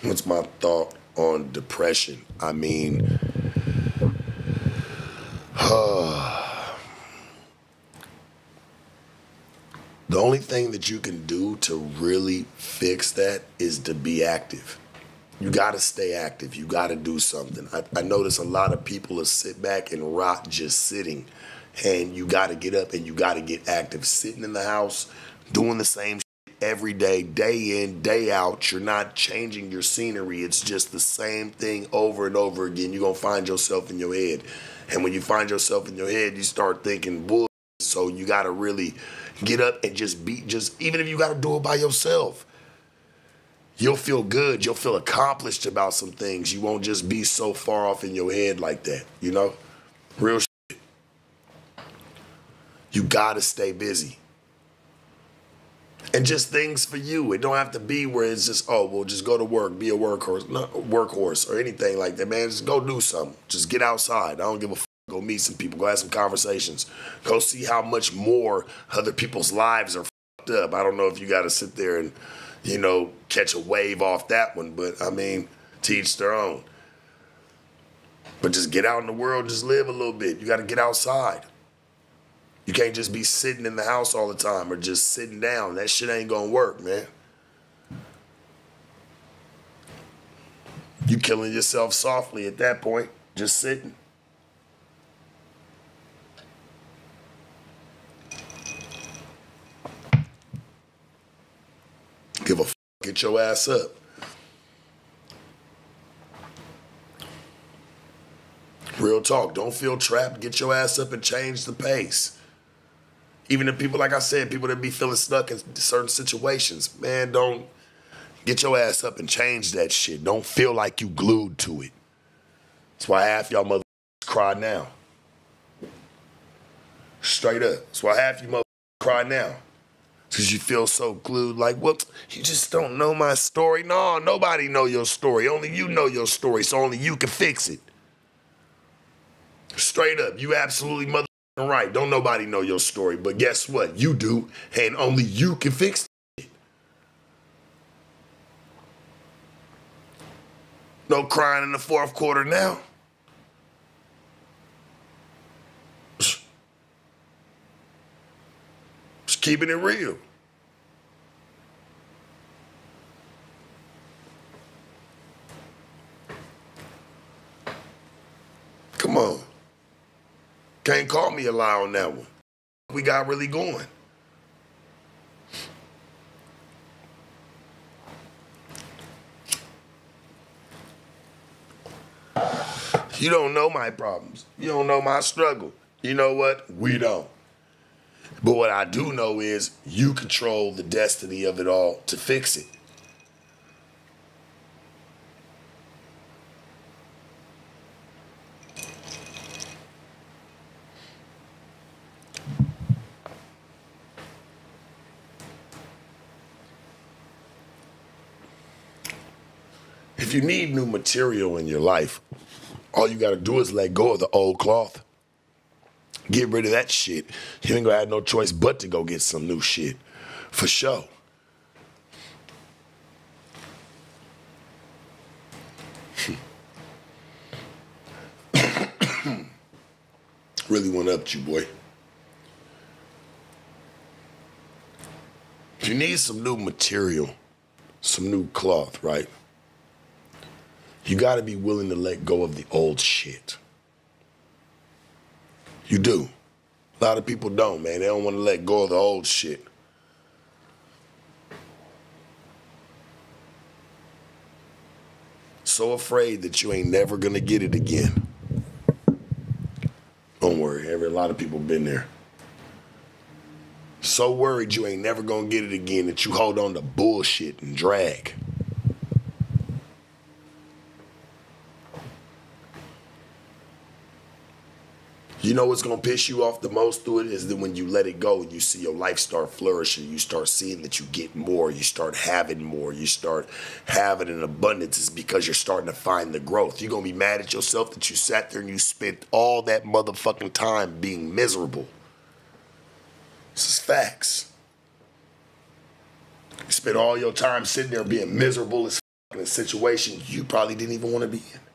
What's my thought on depression? I mean, the only thing that you can do to really fix that is to be active. You got to stay active. You got to do something. I notice a lot of people will sit back and rot just sitting. And you got to get up and you got to get active. Sitting in the house, doing the same shit every day in, day out. You're not changing your scenery. It's just the same thing over and over again. You're going to find yourself in your head. And when you find yourself in your head, you start thinking bull. So you got to really get up and just even if you got to do it by yourself. You'll feel good. You'll feel accomplished about some things. You won't just be so far off in your head like that, you know? Real shit. You gotta stay busy. And just things for you. It don't have to be where it's just, oh, well, just go to work, be a workhorse or anything like that, man. Just go do something. Just get outside. I don't give a fuck. Go meet some people. Go have some conversations. Go see how much more other people's lives are fucked up. I don't know if you gotta sit there and catch a wave off that one. But, I mean, to each their own. But just get out in the world, just live a little bit. You got to get outside. You can't just be sitting in the house all the time or just sitting down. That shit ain't going to work, man. You killing yourself softly at that point, just sitting. Give a fuck, get your ass up. Real talk, don't feel trapped. Get your ass up and change the pace. Even the people, like I said, people that be feeling stuck in certain situations, man, don't get your ass up and change that shit. Don't feel like you glued to it. That's why half y'all motherfuckers cry now. Straight up. That's why half you motherfuckers cry now. Because you feel so glued, like, well, you just don't know my story. No, nobody know your story. Only you know your story, so only you can fix it. Straight up, you absolutely motherfucking right. Don't nobody know your story, but guess what? You do, and only you can fix it. No crying in the fourth quarter now. Just keeping it real. Come on. Can't call me a lie on that one. We got really going. You don't know my problems. You don't know my struggle. You know what? We don't. But what I do know is you control the destiny of it all to fix it. If you need new material in your life, all you got to do is let go of the old cloth. Get rid of that shit. You ain't gonna have no choice but to go get some new shit. For sure. Really went up to you, boy. If you need some new material, some new cloth, right? You gotta be willing to let go of the old shit. You do. A lot of people don't, man. They don't want to let go of the old shit. So afraid that you ain't never gonna get it again. Don't worry, a lot of people been there. So worried you ain't never gonna get it again that you hold on to bullshit and drag. You know what's going to piss you off the most through it is that when you let it go and you see your life start flourishing, you start seeing that you get more, you start having more, you start having an abundance. It's because you're starting to find the growth. You're going to be mad at yourself that you sat there and you spent all that motherfucking time being miserable. This is facts. You spent all your time sitting there being miserable as in a situation you probably didn't even want to be in.